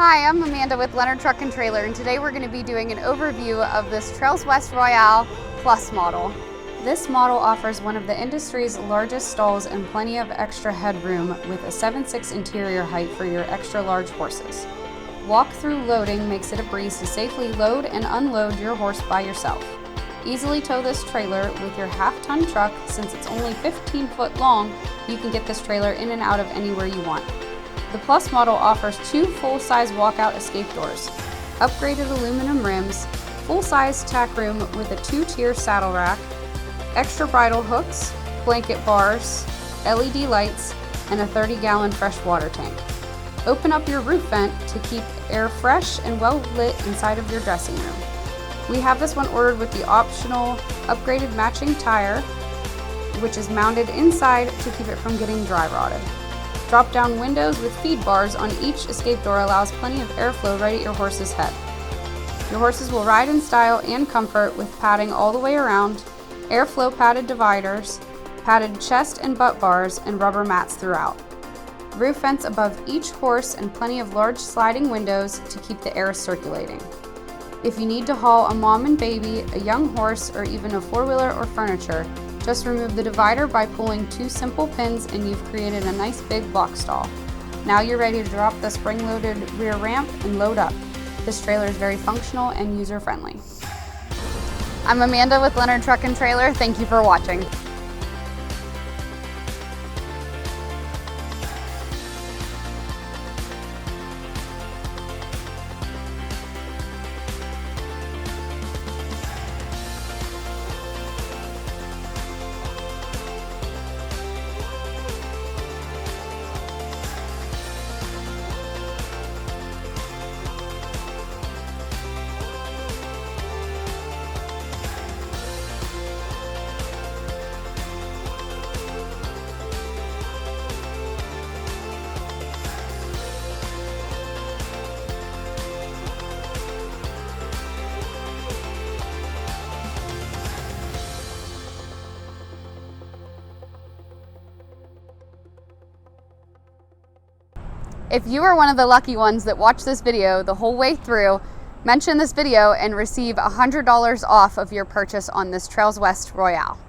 Hi, I'm Amanda with Leonard Truck and Trailer, and today we're going to be doing an overview of this Trails West Royale Plus model. This model offers one of the industry's largest stalls and plenty of extra headroom with a 7'6" interior height for your extra large horses. Walk-through loading makes it a breeze to safely load and unload your horse by yourself. Easily tow this trailer with your half-ton truck. Since it's only 15 foot long, you can get this trailer in and out of anywhere you want. The Plus model offers two full-size walkout escape doors, upgraded aluminum rims, full-size tack room with a 2-tier saddle rack, extra bridle hooks, blanket bars, LED lights, and a 30-gallon fresh water tank. Open up your roof vent to keep air fresh and well lit inside of your dressing room. We have this one ordered with the optional upgraded matching tire, which is mounted inside to keep it from getting dry rotted. Drop-down windows with feed bars on each escape door allows plenty of airflow right at your horse's head. Your horses will ride in style and comfort with padding all the way around, airflow padded dividers, padded chest and butt bars, and rubber mats throughout. Roof vents above each horse and plenty of large sliding windows to keep the air circulating. If you need to haul a mom and baby, a young horse, or even a four-wheeler or furniture, just remove the divider by pulling 2 simple pins and you've created a nice big box stall. Now you're ready to drop the spring-loaded rear ramp and load up. This trailer is very functional and user-friendly. I'm Amanda with Leonard Truck and Trailer. Thank you for watching. If you are one of the lucky ones that watch this video the whole way through, mention this video and receive $100 off of your purchase on this Trails West Royale.